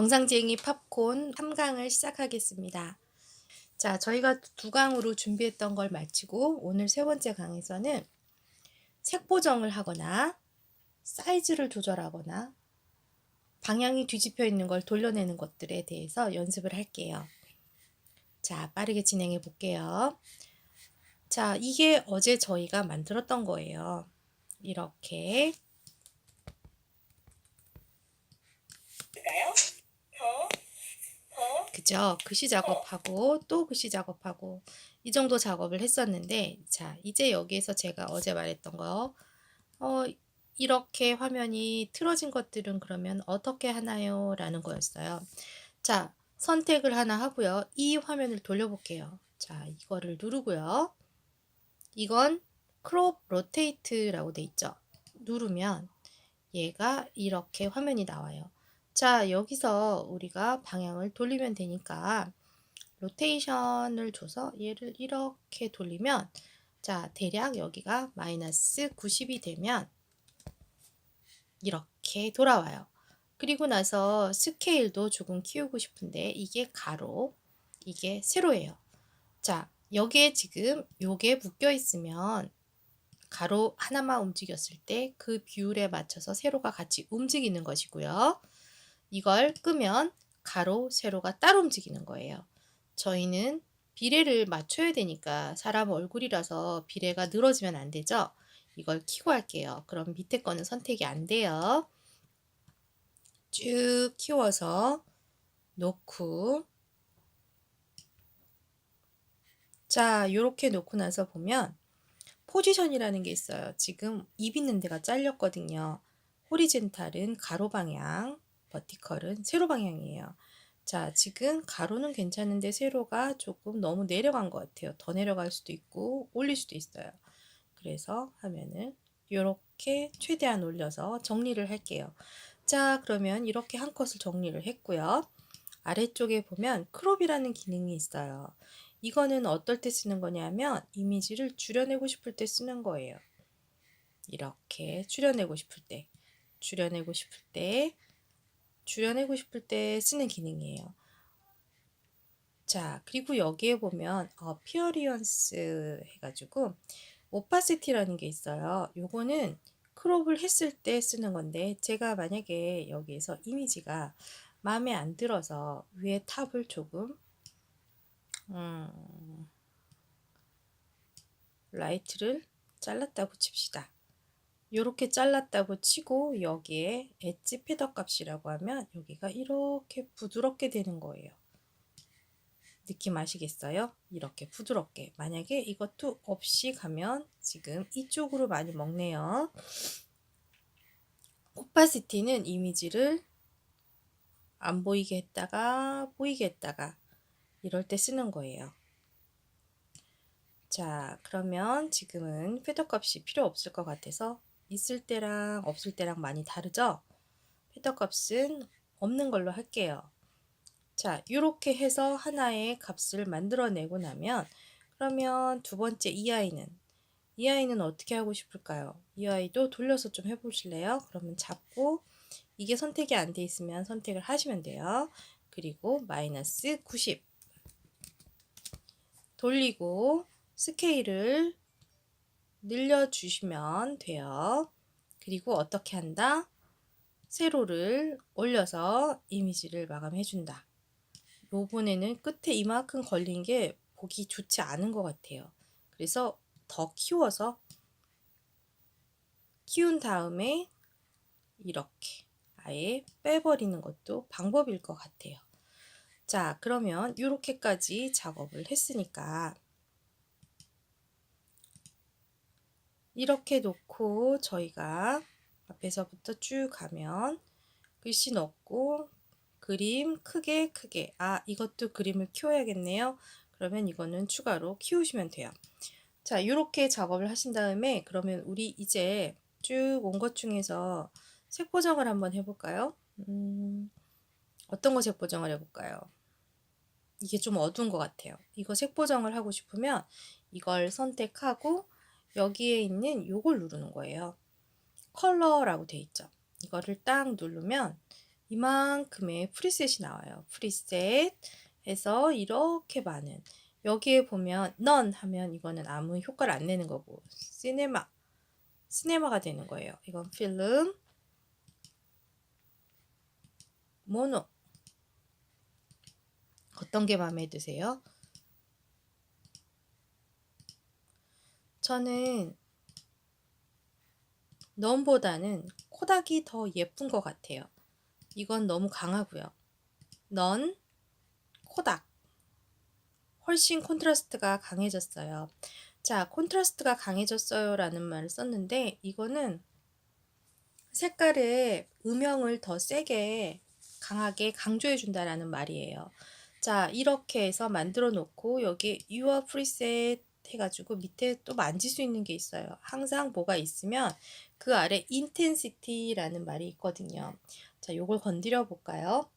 영상쟁이 팝콘 3강을 시작하겠습니다. 자, 저희가 2강으로 준비했던 걸 마치고 오늘 3번째 강에서는 색 보정을 하거나 사이즈를 조절하거나 방향이 뒤집혀 있는 걸 돌려내는 것들에 대해서 연습을 할게요. 자, 빠르게 진행해 볼게요. 자, 이게 어제 저희가 만들었던 거예요. 이렇게 그죠? 글씨 작업하고 또 글씨 작업하고 이 정도 작업을 했었는데, 자, 이제 여기에서 제가 어제 말했던 거, 이렇게 화면이 틀어진 것들은 그러면 어떻게 하나요? 라는 거였어요. 자, 선택을 하나 하고요. 이 화면을 돌려볼게요. 자, 이거를 누르고요. 이건 크롭 로테이트라고 돼 있죠. 누르면 얘가 이렇게 화면이 나와요. 자, 여기서 우리가 방향을 돌리면 되니까 로테이션을 줘서 얘를 이렇게 돌리면, 자, 대략 여기가 마이너스 90이 되면 이렇게 돌아와요. 그리고 나서 스케일도 조금 키우고 싶은데 이게 가로, 이게 세로예요. 자, 여기에 지금 요게 묶여 있으면 가로 하나만 움직였을 때 그 비율에 맞춰서 세로가 같이 움직이는 것이고요. 이걸 끄면 가로, 세로가 따로 움직이는 거예요. 저희는 비례를 맞춰야 되니까 사람 얼굴이라서 비례가 늘어지면 안 되죠. 이걸 키고 할게요. 그럼 밑에 거는 선택이 안 돼요. 쭉 키워서 놓고, 자, 이렇게 놓고 나서 보면 포지션이라는 게 있어요. 지금 입 있는 데가 잘렸거든요. 호리젠탈은 가로 방향, 버티컬은 세로 방향이에요. 자, 지금 가로는 괜찮은데 세로가 조금 너무 내려간 것 같아요. 더 내려갈 수도 있고 올릴 수도 있어요. 그래서 화면을 이렇게 최대한 올려서 정리를 할게요. 자, 그러면 이렇게 한 컷을 정리를 했고요. 아래쪽에 보면 크롭이라는 기능이 있어요. 이거는 어떨 때 쓰는 거냐면 이미지를 줄여내고 싶을 때 쓰는 거예요. 이렇게 줄여내고 싶을 때, 줄여내고 싶을 때, 줄여내고 싶을 때 쓰는 기능이에요. 자, 그리고 여기에 보면 어피어리언스 해가지고 오파시티라는 게 있어요. 요거는 크롭을 했을 때 쓰는 건데, 제가 만약에 여기에서 이미지가 마음에 안 들어서 위에 탑을 조금 라이트를 잘랐다고 칩시다. 이렇게 잘랐다고 치고 여기에 엣지 패더 값이라고 하면 여기가 이렇게 부드럽게 되는 거예요. 느낌 아시겠어요? 이렇게 부드럽게. 만약에 이것도 없이 가면 지금 이쪽으로 많이 먹네요. 오파시티는 이미지를 안 보이게 했다가 보이게 했다가 이럴 때 쓰는 거예요. 자, 그러면 지금은 패더 값이 필요 없을 것 같아서 있을 때랑 없을 때랑 많이 다르죠? 패더 값은 없는 걸로 할게요. 자, 이렇게 해서 하나의 값을 만들어내고 나면, 그러면 두 번째 이 아이는 어떻게 하고 싶을까요? 이 아이도 돌려서 좀 해보실래요? 그러면 잡고 이게 선택이 안 돼 있으면 선택을 하시면 돼요. 그리고 마이너스 90 돌리고 스케일을 늘려주시면 돼요. 그리고 어떻게 한다? 세로를 올려서 이미지를 마감해준다. 요번에는 끝에 이만큼 걸린 게 보기 좋지 않은 것 같아요. 그래서 더 키워서 키운 다음에 이렇게 아예 빼버리는 것도 방법일 것 같아요. 자, 그러면 이렇게까지 작업을 했으니까 이렇게 놓고 저희가 앞에서부터 쭉 가면 글씨 넣고 그림 크게 이것도 그림을 키워야겠네요. 그러면 이거는 추가로 키우시면 돼요. 자, 이렇게 작업을 하신 다음에 그러면 우리 이제 쭉 온 것 중에서 색 보정을 한번 해볼까요? 어떤 거 색 보정을 해볼까요? 이게 좀 어두운 것 같아요. 이거 색 보정을 하고 싶으면 이걸 선택하고 여기에 있는 요걸 누르는 거예요. 컬러라고 돼 있죠. 이거를 딱 누르면 이만큼의 프리셋이 나와요. 프리셋 해서 이렇게 많은, 여기에 보면 none 하면 이거는 아무 효과를 안 내는 거고 시네마가 되는 거예요. 이건 필름, 모노. 어떤 게 마음에 드세요? 저는 넌보다는 코닥이 더 예쁜 것 같아요. 이건 너무 강하고요. 넌, 코닥. 훨씬 콘트라스트가 강해졌어요. 자, 콘트라스트가 강해졌어요 라는 말을 썼는데, 이거는 색깔의 음영을 더 세게 강하게 강조해 준다라는 말이에요. 자, 이렇게 해서 만들어 놓고 여기 Your Preset 해가지고 밑에 또 만질 수 있는 게 있어요. 항상 뭐가 있으면 그 아래 Intensity라는 말이 있거든요. 자, 요걸 건드려 볼까요?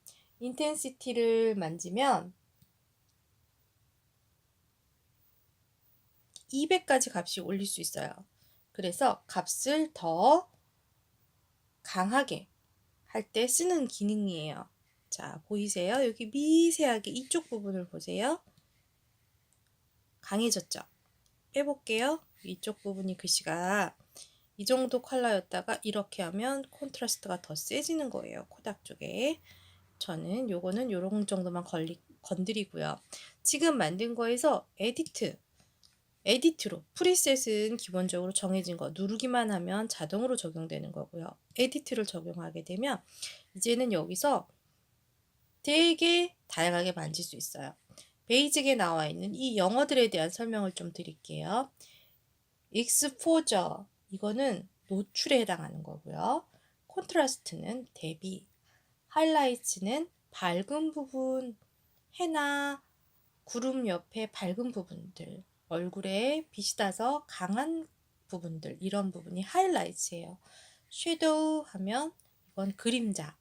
Intensity를 만지면 200까지 값이 올릴 수 있어요. 그래서 값을 더 강하게 할 때 쓰는 기능이에요. 자, 보이세요? 여기 미세하게 이쪽 부분을 보세요. 강해졌죠? 빼볼게요. 이쪽 부분이 글씨가 이 정도 컬러였다가 이렇게 하면 콘트라스트가 더 세지는 거예요. 코닥 쪽에. 저는 요거는 요런 정도만 건드리고요. 지금 만든 거에서 에디트로, 프리셋은 기본적으로 정해진 거 누르기만 하면 자동으로 적용되는 거고요. 에디트를 적용하게 되면 이제는 여기서 되게 다양하게 만질 수 있어요. 베이직에 나와 있는 이 영어들에 대한 설명을 좀 드릴게요. 익스포저, 이거는 노출에 해당하는 거고요. 콘트라스트는 대비, 하이라이트는 밝은 부분, 해나 구름 옆에 밝은 부분들, 얼굴에 빛이 닿아서 강한 부분들, 이런 부분이 하이라이트예요. 섀도우 하면 이건 그림자,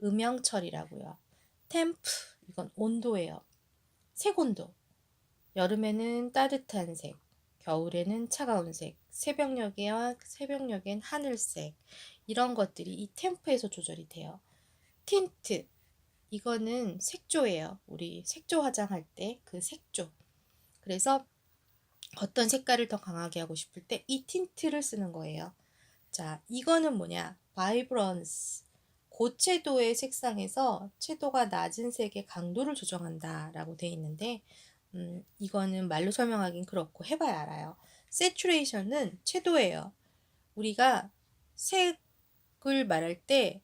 음영 처리라고요. 템프, 이건 온도예요. 색온도, 여름에는 따뜻한 색, 겨울에는 차가운 색, 새벽녘엔 하늘색, 이런 것들이 이 템프에서 조절이 돼요. 틴트, 이거는 색조예요. 우리 색조 화장할 때 그 색조. 그래서 어떤 색깔을 더 강하게 하고 싶을 때 이 틴트를 쓰는 거예요. 자, 이거는 뭐냐? 바이브런스. 고채도의 색상에서 채도가 낮은 색의 강도를 조정한다 라고 되어 있는데, 이거는 말로 설명하긴 그렇고 해봐야 알아요. 세츄레이션은 채도예요. 우리가 색을 말할 때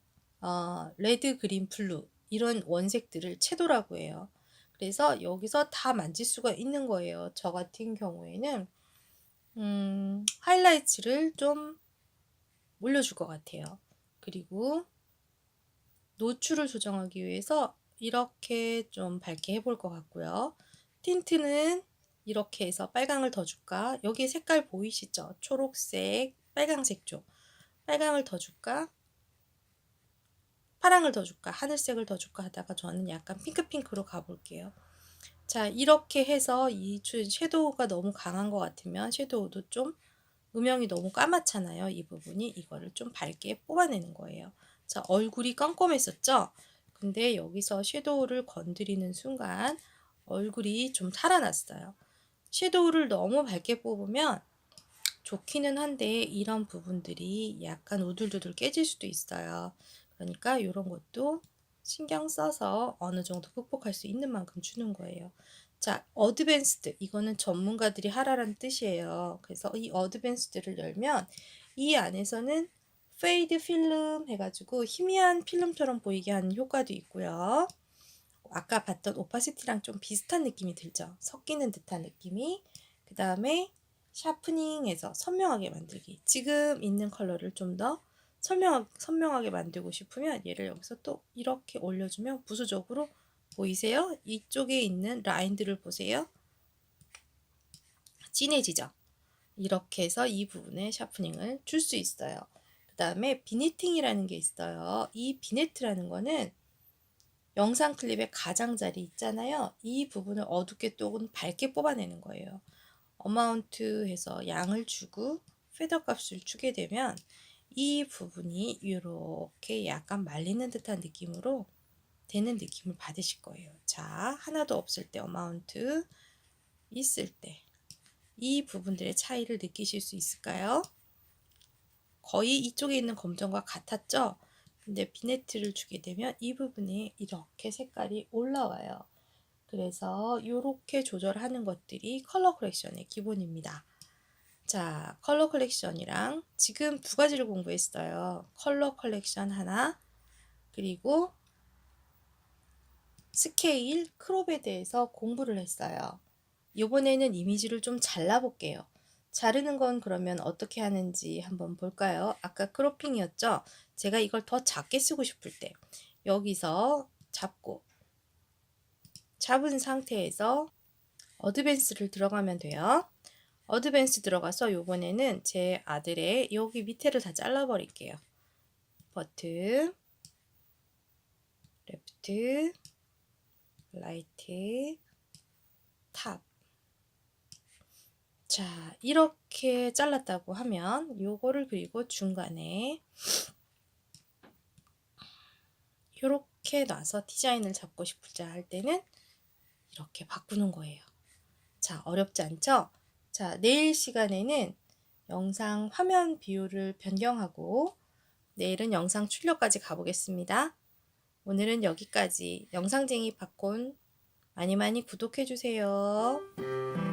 레드, 그린, 블루 이런 원색들을 채도라고 해요. 그래서 여기서 다 만질 수가 있는 거예요. 저 같은 경우에는 하이라이트를 좀 올려줄 것 같아요. 그리고 노출을 조정하기 위해서 이렇게 좀 밝게 해볼 것 같고요. 틴트는 이렇게 해서 빨강을 더 줄까? 여기 색깔 보이시죠? 초록색, 빨강색 쪽. 빨강을 더 줄까? 파랑을 더 줄까? 하늘색을 더 줄까? 하다가 저는 약간 핑크핑크로 가볼게요. 자, 이렇게 해서 이 섀도우가 너무 강한 것 같으면 섀도우도 좀 음영이 너무 까맣잖아요. 이 부분이 이거를 좀 밝게 뽑아내는 거예요. 자, 얼굴이 껌껌했었죠? 근데 여기서 섀도우를 건드리는 순간 얼굴이 좀 살아났어요. 섀도우를 너무 밝게 뽑으면 좋기는 한데 이런 부분들이 약간 우둘두둘 깨질 수도 있어요. 그러니까 이런 것도 신경 써서 어느 정도 극복할 수 있는 만큼 주는 거예요. 자, 어드밴스드. 이거는 전문가들이 하라는 뜻이에요. 그래서 이 어드밴스드를 열면 이 안에서는 페이드 필름 해가지고 희미한 필름처럼 보이게 하는 효과도 있고요. 아까 봤던 오파시티랑 좀 비슷한 느낌이 들죠. 섞이는 듯한 느낌이. 그 다음에 샤프닝해서 선명하게 만들기. 지금 있는 컬러를 좀 더 선명하게 만들고 싶으면 얘를 여기서 또 이렇게 올려주면 부수적으로 보이세요? 이쪽에 있는 라인들을 보세요. 진해지죠? 이렇게 해서 이 부분에 샤프닝을 줄 수 있어요. 그 다음에 비니팅이라는 게 있어요. 이 비네트라는 거는 영상 클립의 가장자리 있잖아요. 이 부분을 어둡게 또는 밝게 뽑아내는 거예요. 어마운트 해서 양을 주고 페더 값을 주게 되면 이 부분이 이렇게 약간 말리는 듯한 느낌으로 되는 느낌을 받으실 거예요. 자, 하나도 없을 때 어마운트, 있을 때 이 부분들의 차이를 느끼실 수 있을까요? 거의 이쪽에 있는 검정과 같았죠? 근데 비네트를 주게 되면 이 부분이 이렇게 색깔이 올라와요. 그래서 이렇게 조절하는 것들이 컬러 컬렉션의 기본입니다. 자, 컬러 컬렉션이랑 지금 두 가지를 공부했어요. 컬러 컬렉션 하나, 그리고 스케일, 크롭에 대해서 공부를 했어요. 이번에는 이미지를 좀 잘라볼게요. 자르는 건 그러면 어떻게 하는지 한번 볼까요? 아까 크로핑이었죠? 제가 이걸 더 작게 쓰고 싶을 때 여기서 잡은 상태에서 어드밴스를 들어가면 돼요. 어드밴스 들어가서 요번에는 제 아들의 여기 밑에를 다 잘라버릴게요. 버튼, 레프트, 라이트, 탑. 자, 이렇게 잘랐다고 하면 요거를 그리고 중간에 이렇게 놔서 디자인을 잡고 싶자 할 때는 이렇게 바꾸는 거예요. 자, 어렵지 않죠? 자, 내일 시간에는 영상 화면 비율을 변경하고 내일은 영상 출력까지 가보겠습니다. 오늘은 여기까지. 영상쟁이 팝콘 많이 많이 구독해주세요.